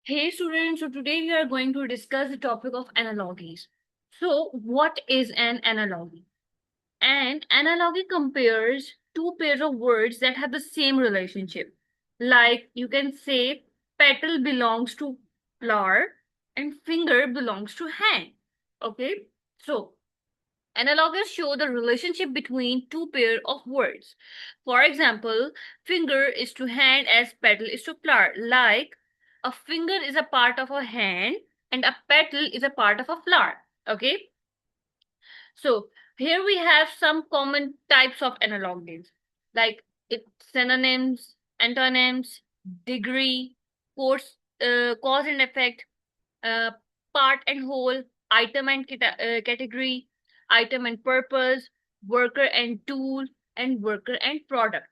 Hey students, so today we are going to discuss the topic of analogies. So, what is an analogy? An analogy compares two pairs of words that have the same relationship. Like you can say petal belongs to flower and finger belongs to hand. Okay? So, analogies show the relationship between two pair of words. For example, finger is to hand as petal is to flower. Like a finger is a part of a hand and a petal is a part of a flower. Okay. So here we have some common types of analogies, like it synonyms, antonyms, degree, cause and effect, uh, part and whole, item and category, item and purpose, worker and tool, and worker and product.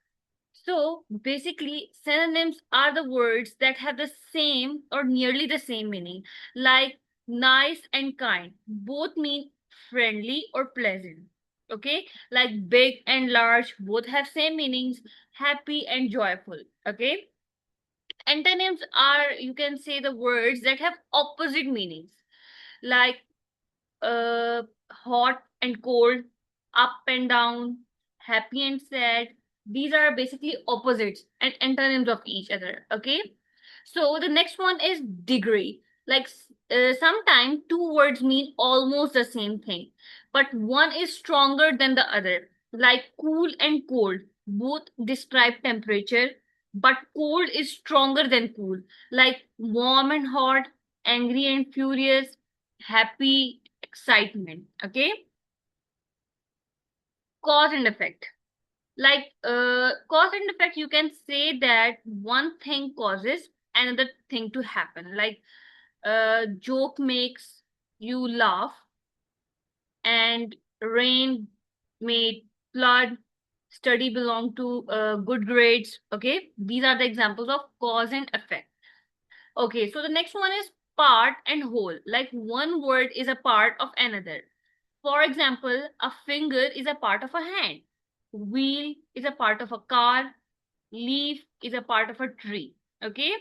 So basically, synonyms are the words that have the same or nearly the same meaning, like nice and kind. Both mean friendly or pleasant. Okay, like big and large, both have same meanings, happy and joyful. Okay, antonyms are, you can say, the words that have opposite meanings, like uh, hot and cold, up and down, happy and sad. These are basically opposites and antonyms of each other. Okay. So the next one is degree. Like sometimes two words mean almost the same thing, but one is stronger than the other. Like cool and cold, both describe temperature, but cold is stronger than cool. Like warm and hot, angry and furious, happy, excitement. Okay. Cause and effect. Like cause and effect, you can say that one thing causes another thing to happen. Like joke makes you laugh, and rain made flood, study belong to good grades. Okay, these are the examples of cause and effect. Okay, so the next one is part and whole. Like one word is a part of another. For example, a finger is a part of a hand, wheel is a part of a car, leaf is a part of a tree. Okay.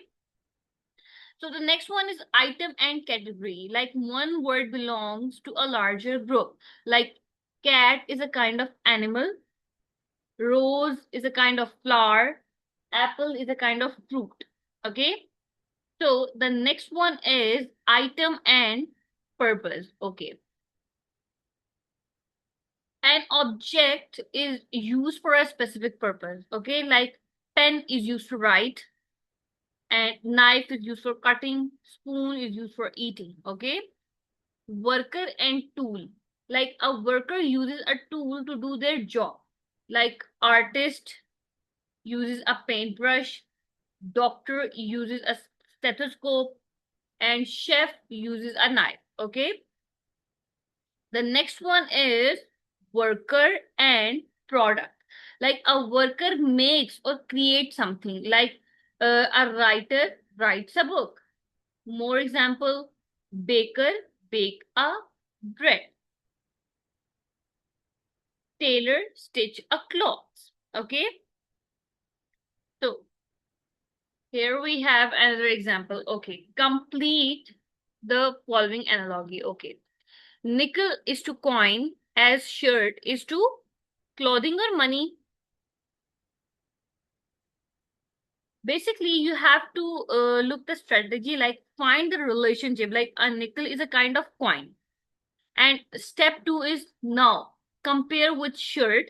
So the next one is item and category. Like one word belongs to a larger group. Like cat is a kind of animal, rose is a kind of flower, apple is a kind of fruit. Okay. So the next one is item and purpose. Okay. An object is used for a specific purpose. Okay. Like pen is used to write, and knife is used for cutting, spoon is used for eating. Okay. Worker and tool, like a worker uses a tool to do their job, like artist uses a paintbrush, doctor uses a stethoscope, and chef uses a knife. Okay. The next one is worker and product, like a worker makes or creates something, like a writer writes a book. More example, baker bake a bread, tailor stitch a cloth. Okay, so here we have another example. Okay, complete the following analogy. Okay, nickel is to coin as shirt is to clothing or money. Basically, you have to look the strategy, like find the relationship. Like a nickel is a kind of coin, and step two is now compare with shirt.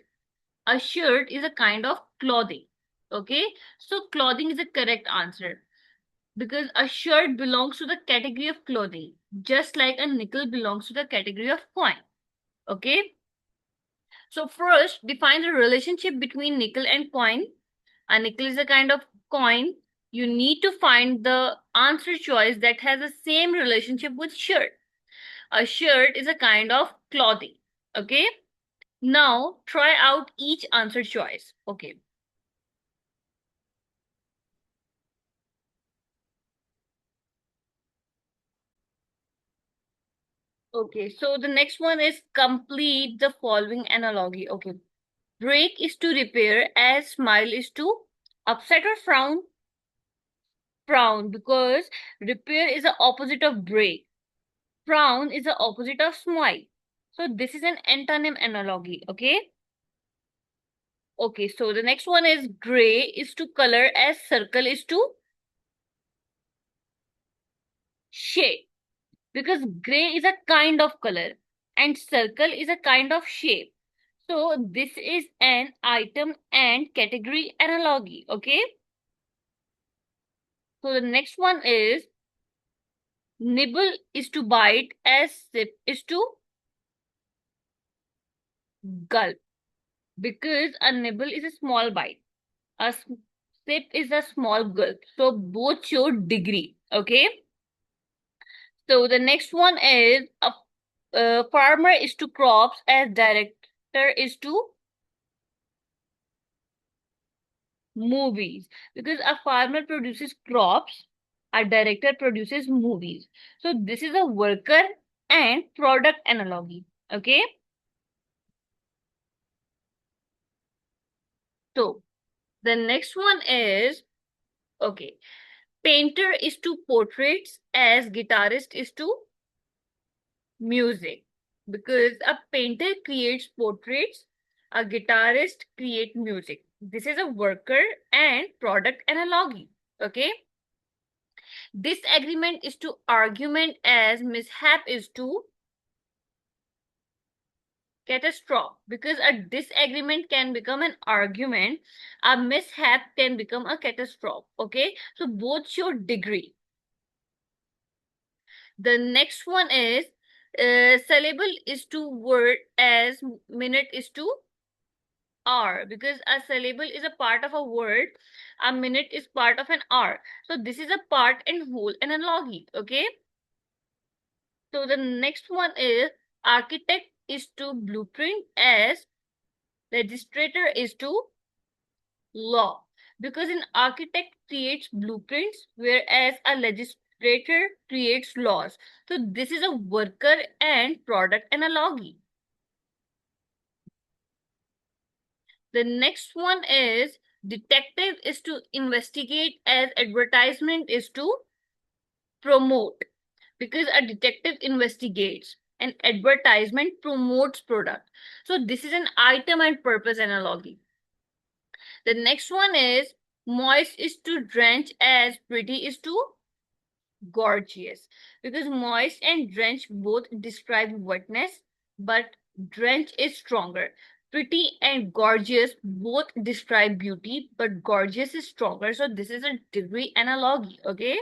A shirt is a kind of clothing. Okay, so clothing is the correct answer because a shirt belongs to the category of clothing, just like a nickel belongs to the category of coin. Okay, so first define the relationship between nickel and coin. A nickel is a kind of coin. You need to find the answer choice that has the same relationship with shirt. A shirt is a kind of clothing. Okay, now try out each answer choice. Okay. Okay, so the next one is complete the following analogy. Okay, break is to repair as smile is to upset or frown. Frown, because repair is the opposite of break. Frown is the opposite of smile. So this is an antonym analogy, okay? Okay, so the next one is gray is to color as circle is to shape. Because gray is a kind of color and circle is a kind of shape. So this is an item and category analogy, okay? So the next one is nibble is to bite as sip is to gulp. Because a nibble is a small bite, a sip is a small gulp. So both show degree, okay? So the next one is a farmer is to crops as director is to movies. Because a farmer produces crops, a director produces movies. So this is a worker and product analogy, okay? So the next one is, okay, painter is to portraits as guitarist is to music. Because a painter creates portraits, a guitarist creates music. This is a worker and product analogy, okay? Disagreement is to argument as mishap is to catastrophe. Because a disagreement can become an argument, a mishap can become a catastrophe, okay? So both show degree. The next one is syllable is to word as minute is to hour. Because a syllable is a part of a word, a minute is part of an hour. So this is a part and whole analogy, okay? So the next one is architect is to blueprint as legislator is to law. Because an architect creates blueprints, whereas a legislator creates laws. So this is a worker and product analogy. The next one is detective is to investigate as advertisement is to promote. Because a detective investigates and advertisement promotes product. So this is an item and purpose analogy. The next one is moist is to drench as pretty is to gorgeous. Because moist and drench both describe wetness, but drench is stronger. Pretty and gorgeous both describe beauty, but gorgeous is stronger. So this is a degree analogy, okay?